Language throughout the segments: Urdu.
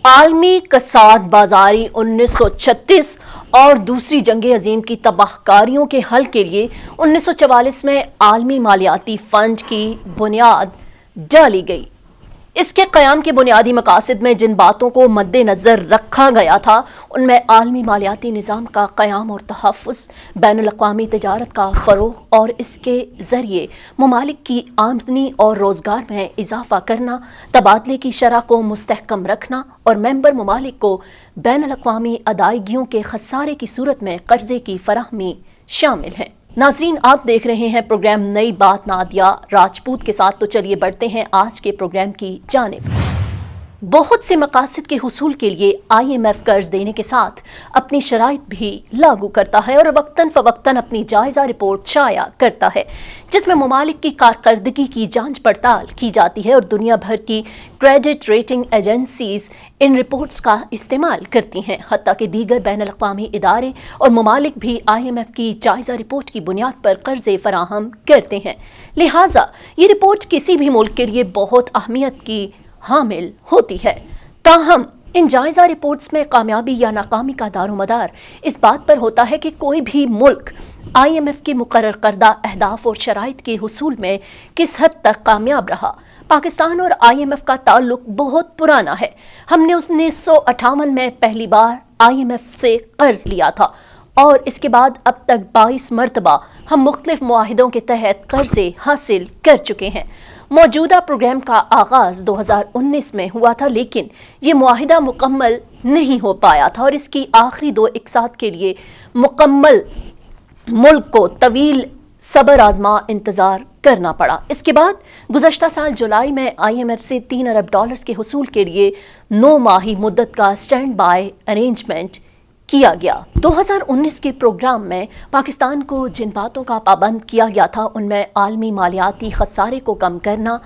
عالمی کساد بازاری 1936 اور دوسری جنگ عظیم کی تباہ کاریوں کے حل کے لیے 1944 میں عالمی مالیاتی فنڈ کی بنیاد ڈالی گئی۔ اس کے قیام کے بنیادی مقاصد میں جن باتوں کو مد نظر رکھا گیا تھا ان میں عالمی مالیاتی نظام کا قیام اور تحفظ، بین الاقوامی تجارت کا فروغ اور اس کے ذریعے ممالک کی آمدنی اور روزگار میں اضافہ کرنا، تبادلے کی شرح کو مستحکم رکھنا اور ممبر ممالک کو بین الاقوامی ادائیگیوں کے خسارے کی صورت میں قرضے کی فراہمی شامل ہیں۔ ناظرین، آپ دیکھ رہے ہیں پروگرام نئی بات نادیہ راجپوت کے ساتھ، تو چلیے بڑھتے ہیں آج کے پروگرام کی جانب۔ بہت سے مقاصد کے حصول کے لیے IMF قرض دینے کے ساتھ اپنی شرائط بھی لاگو کرتا ہے اور وقتاً فوقتاً اپنی جائزہ رپورٹ شائع کرتا ہے، جس میں ممالک کی کارکردگی کی جانچ پڑتال کی جاتی ہے اور دنیا بھر کی کریڈٹ ریٹنگ ایجنسیز ان رپورٹس کا استعمال کرتی ہیں، حتیٰ کہ دیگر بین الاقوامی ادارے اور ممالک بھی IMF کی جائزہ رپورٹ کی بنیاد پر قرضے فراہم کرتے ہیں۔ لہٰذا یہ رپورٹ کسی بھی ملک کے لیے بہت اہمیت کی حامل ہوتی ہے۔ تاہم ان جائزہ رپورٹس میں کامیابی یا ناکامی کا دار و مدار اس بات پر ہوتا ہے کہ کوئی بھی ملک IMF کے مقرر کردہ اہداف اور شرائط کے حصول میں کس حد تک کامیاب رہا۔ پاکستان اور IMF کا تعلق بہت پرانا ہے۔ ہم نے 1958 میں پہلی بار IMF سے قرض لیا تھا اور اس کے بعد اب تک 22 مرتبہ ہم مختلف معاہدوں کے تحت قرضے حاصل کر چکے ہیں۔ موجودہ پروگرام کا آغاز 2019 میں ہوا تھا، لیکن یہ معاہدہ مکمل نہیں ہو پایا تھا اور اس کی آخری 2 اقساط کے لیے مکمل ملک کو طویل صبر آزما انتظار کرنا پڑا۔ اس کے بعد گزشتہ سال جولائی میں IMF سے $3 ارب کے حصول کے لیے 9 ماہی مدت کا اسٹینڈ بائی ارینجمنٹ کیا گیا۔ 2019 کے پروگرام میں پاکستان کو جن باتوں کا پابند کیا گیا تھا ان میں عالمی مالیاتی خسارے کو کم کرنا،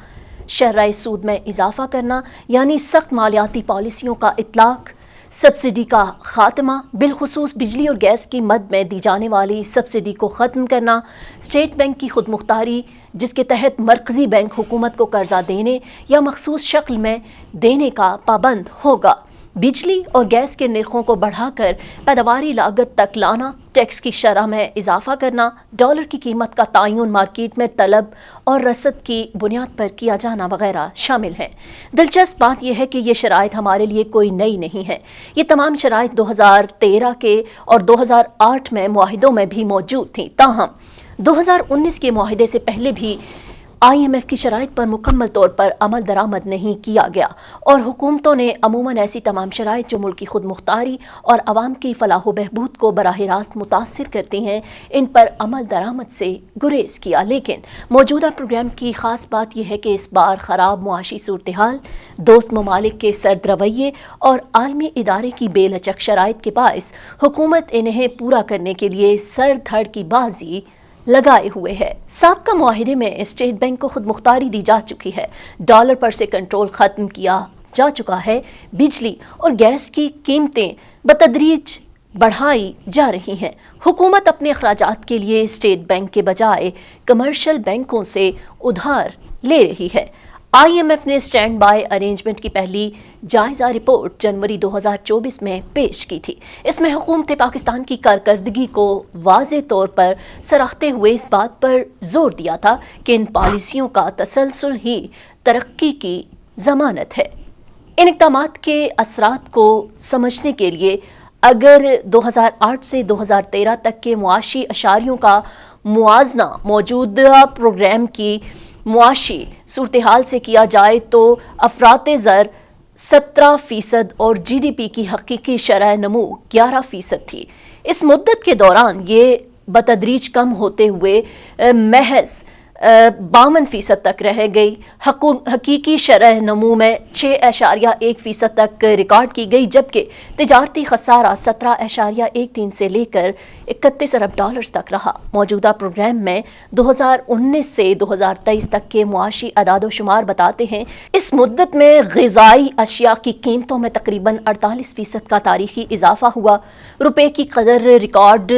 شرح سود میں اضافہ کرنا یعنی سخت مالیاتی پالیسیوں کا اطلاق، سبسڈی کا خاتمہ، بالخصوص بجلی اور گیس کی مد میں دی جانے والی سبسڈی کو ختم کرنا، اسٹیٹ بینک کی خود مختاری جس کے تحت مرکزی بینک حکومت کو قرضہ دینے یا مخصوص شکل میں دینے کا پابند ہوگا، بجلی اور گیس کے نرخوں کو بڑھا کر پیداواری لاگت تک لانا، ٹیکس کی شرح میں اضافہ کرنا، ڈالر کی قیمت کا تعین مارکیٹ میں طلب اور رسد کی بنیاد پر کیا جانا وغیرہ شامل ہیں۔ دلچسپ بات یہ ہے کہ یہ شرائط ہمارے لیے کوئی نئی نہیں ہے۔ یہ تمام شرائط 2013 کے اور 2008 میں معاہدوں میں بھی موجود تھیں، تاہم 2019 کے معاہدے سے پہلے بھی IMF کی شرائط پر مکمل طور پر عمل درآمد نہیں کیا گیا اور حکومتوں نے عموماً ایسی تمام شرائط جو ملک کی خود مختاری اور عوام کی فلاح و بہبود کو براہ راست متاثر کرتی ہیں ان پر عمل درآمد سے گریز کیا۔ لیکن موجودہ پروگرام کی خاص بات یہ ہے کہ اس بار خراب معاشی صورتحال، دوست ممالک کے سرد رویے اور عالمی ادارے کی بے لچک شرائط کے باعث حکومت انہیں پورا کرنے کے لیے سر دھڑ کی بازی لگائے ہوئے ہے۔ سابقہ معاہدے میں اسٹیٹ بینک کو خود مختاری دی جا چکی ہے، ڈالر پر سے کنٹرول ختم کیا جا چکا ہے، بجلی اور گیس کی قیمتیں بتدریج بڑھائی جا رہی ہیں، حکومت اپنے اخراجات کے لیے اسٹیٹ بینک کے بجائے کمرشل بینکوں سے ادھار لے رہی ہے۔ IMF نے اسٹینڈ بائی ارینجمنٹ کی پہلی جائزہ رپورٹ جنوری 2024 میں پیش کی تھی۔ اس میں حکومت پاکستان کی کارکردگی کو واضح طور پر سراہتے ہوئے اس بات پر زور دیا تھا کہ ان پالیسیوں کا تسلسل ہی ترقی کی ضمانت ہے۔ ان اقدامات کے اثرات کو سمجھنے کے لیے اگر 2008 سے 2013 تک کے معاشی اشاریوں کا موازنہ موجودہ پروگرام کی معاشی صورتحال سے کیا جائے تو افراط زر 17% اور GDP کی حقیقی شرح نمو 11% تھی۔ اس مدت کے دوران یہ بتدریج کم ہوتے ہوئے محض 52% تک رہ گئی۔ حقیقی شرح نمو میں 6.1% تک ریکارڈ کی گئی، جبکہ تجارتی خسارہ 17.13 سے لے کر 31 ارب ڈالرز تک رہا۔ موجودہ پروگرام میں 2019 سے 2023 تک کے معاشی اعداد و شمار بتاتے ہیں اس مدت میں غذائی اشیاء کی قیمتوں میں تقریباً 48% کا تاریخی اضافہ ہوا، روپے کی قدر ریکارڈ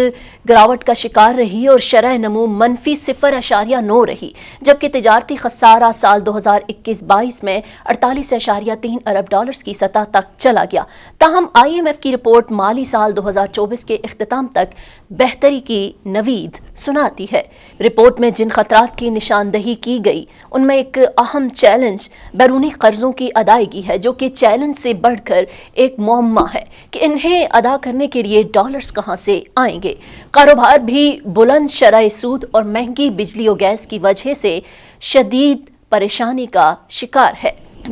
گراوٹ کا شکار رہی اور شرح نمو -0.9 رہی، جبکہ تجارتی خسارہ سال 2021-22 میں 48.3 ارب ڈالرز کی سطح تک چلا گیا۔ تاہم IMF کی رپورٹ مالی سال 2024 کے اختتام تک بہتری کی نوید سناتی ہے۔ رپورٹ میں جن خطرات کی نشاندہی کی گئی ان میں ایک اہم چیلنج بیرونی قرضوں کی ادائیگی ہے، جو کہ چیلنج سے بڑھ کر ایک معمہ ہے کہ انہیں ادا کرنے کے لیے ڈالرز کہاں سے آئیں گے۔ کاروبار بھی بلند شرح سود اور مہنگی بجلی و گیس کی وجہ سے شدید پریشانی کا شکار ہے۔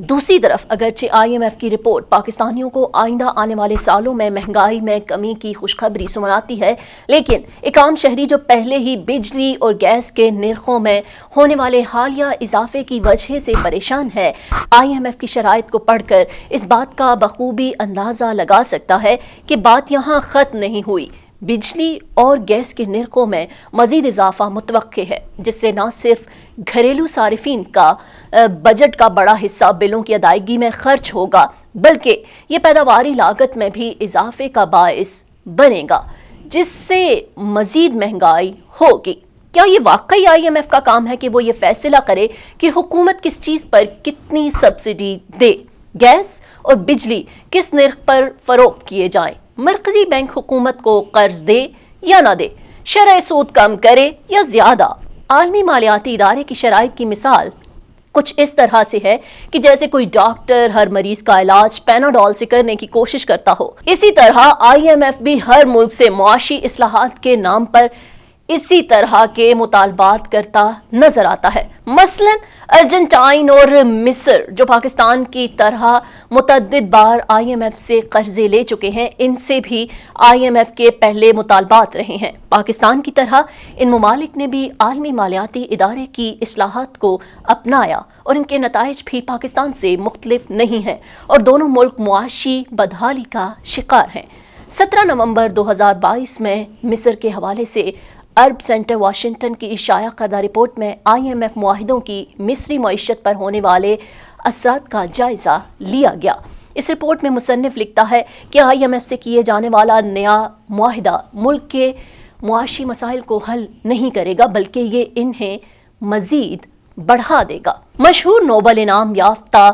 دوسری طرف اگرچہ IMF کی رپورٹ پاکستانیوں کو آئندہ آنے والے سالوں میں مہنگائی میں کمی کی خوشخبری سناتی ہے، لیکن ایک عام شہری جو پہلے ہی بجلی اور گیس کے نرخوں میں ہونے والے حالیہ اضافے کی وجہ سے پریشان ہے، IMF کی شرائط کو پڑھ کر اس بات کا بخوبی اندازہ لگا سکتا ہے کہ بات یہاں ختم نہیں ہوئی۔ بجلی اور گیس کے نرخوں میں مزید اضافہ متوقع ہے، جس سے نہ صرف گھریلو صارفین کا بجٹ کا بڑا حصہ بلوں کی ادائیگی میں خرچ ہوگا، بلکہ یہ پیداواری لاگت میں بھی اضافے کا باعث بنے گا، جس سے مزید مہنگائی ہوگی۔ کیا یہ واقعی IMF کا کام ہے کہ وہ یہ فیصلہ کرے کہ حکومت کس چیز پر کتنی سبسڈی دے؟ گیس اور بجلی کس نرخ پر فروخت کیے جائیں؟ مرکزی بینک حکومت کو قرض دے یا نہ دے؟ شرح سود کم کرے یا زیادہ؟ عالمی مالیاتی ادارے کی شرائط کی مثال کچھ اس طرح سے ہے کہ جیسے کوئی ڈاکٹر ہر مریض کا علاج پیناڈول سے کرنے کی کوشش کرتا ہو، اسی طرح IMF بھی ہر ملک سے معاشی اصلاحات کے نام پر اسی طرح کے مطالبات کرتا نظر آتا ہے۔ مثلا ارجنٹائن اور مصر جو پاکستان کی طرح متعدد بار IMF سے قرضے لے چکے ہیں، ان سے بھی IMF کے پہلے مطالبات رہے ہیں۔ پاکستان کی طرح ان ممالک نے بھی عالمی مالیاتی ادارے کی اصلاحات کو اپنایا اور ان کے نتائج بھی پاکستان سے مختلف نہیں ہیں اور دونوں ملک معاشی بدحالی کا شکار ہیں۔ 17 نومبر 2022 میں مصر کے حوالے سے عرب سینٹر واشنگٹن کی شائع کردہ رپورٹ میں IMF معاہدوں کی مصری معیشت پر ہونے والے اثرات کا جائزہ لیا گیا۔ اس رپورٹ میں مصنف لکھتا ہے کہ IMF سے کیے جانے والا نیا معاہدہ ملک کے معاشی مسائل کو حل نہیں کرے گا، بلکہ یہ انہیں مزید بڑھا دے گا۔ مشہور نوبل انعام یافتہ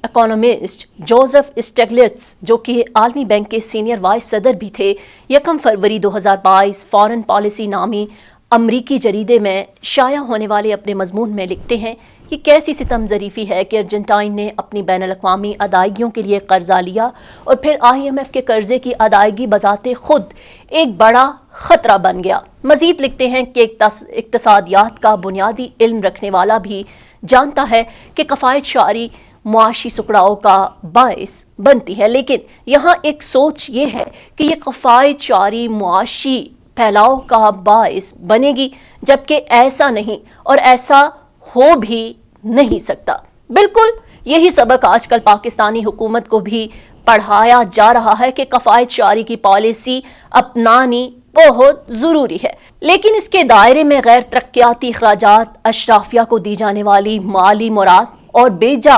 اکانومسٹ جوزف اسٹیگلٹس، جو کہ عالمی بینک کے سینئر وائس صدر بھی تھے، 1 فروری 2022 فارن پالیسی نامی امریکی جریدے میں شائع ہونے والے اپنے مضمون میں لکھتے ہیں کہ کیسی ستم ظریفی ہے کہ ارجنٹائن نے اپنی بین الاقوامی ادائیگیوں کے لیے قرضہ لیا اور پھر IMF کے قرضے کی ادائیگی بذات خود ایک بڑا خطرہ بن گیا۔ مزید لکھتے ہیں کہ اقتصادیات کا بنیادی علم رکھنے والا بھی جانتا ہے کہ کفایت شعاری معاشی سکڑاؤ کا باعث بنتی ہے، لیکن یہاں ایک سوچ یہ ہے کہ یہ کفایت شعاری معاشی پھیلاؤ کا باعث بنے گی، جبکہ ایسا نہیں اور ایسا ہو بھی نہیں سکتا۔ بالکل یہی سبق آج کل پاکستانی حکومت کو بھی پڑھایا جا رہا ہے کہ کفایت شعاری کی پالیسی اپنانی بہت ضروری ہے، لیکن اس کے دائرے میں غیر ترقیاتی اخراجات، اشرافیہ کو دی جانے والی مالی مراد اور بے جا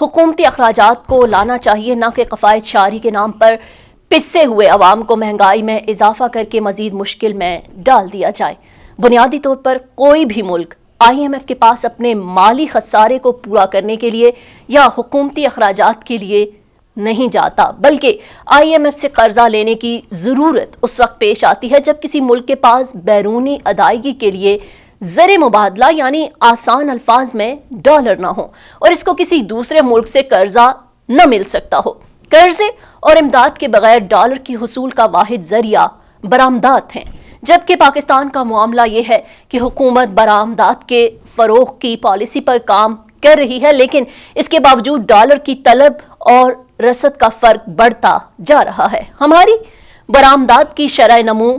حکومتی اخراجات کو لانا چاہیے، نہ کہ کفایت شعاری کے نام پر پسے ہوئے عوام کو مہنگائی میں اضافہ کر کے مزید مشکل میں ڈال دیا جائے۔ بنیادی طور پر کوئی بھی ملک IMF کے پاس اپنے مالی خسارے کو پورا کرنے کے لیے یا حکومتی اخراجات کے لیے نہیں جاتا، بلکہ IMF سے قرضہ لینے کی ضرورت اس وقت پیش آتی ہے جب کسی ملک کے پاس بیرونی ادائیگی کے لیے زر مبادلہ یعنی آسان الفاظ میں ڈالر نہ ہو اور اس کو کسی دوسرے ملک سے قرضہ نہ مل سکتا ہو۔ قرضے اور امداد کے بغیر ڈالر کی حصول کا واحد ذریعہ برآمدات ہیں، جبکہ پاکستان کا معاملہ یہ ہے کہ حکومت برآمدات کے فروغ کی پالیسی پر کام کر رہی ہے، لیکن اس کے باوجود ڈالر کی طلب اور رسد کا فرق بڑھتا جا رہا ہے۔ ہماری برآمدات کی شرح نمو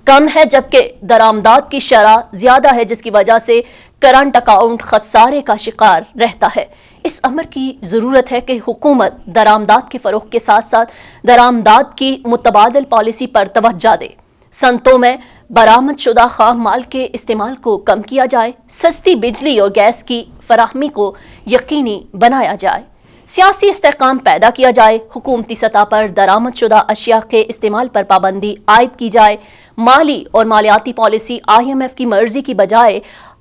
کم ہے جبکہ درآمدات کی شرح زیادہ ہے، جس کی وجہ سے کرنٹ اکاؤنٹ خسارے کا شکار رہتا ہے۔ اس امر کی ضرورت ہے کہ حکومت درآمدات کے فروغ کے ساتھ ساتھ درآمدات کی متبادل پالیسی پر توجہ دے۔ صنعتوں میں برآمد شدہ خام مال کے استعمال کو کم کیا جائے، سستی بجلی اور گیس کی فراہمی کو یقینی بنایا جائے، سیاسی استحکام پیدا کیا جائے، حکومتی سطح پر درآمد شدہ اشیاء کے استعمال پر پابندی عائد کی جائے، مالی اور مالیاتی پالیسی IMF کی مرضی کی بجائے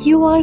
QR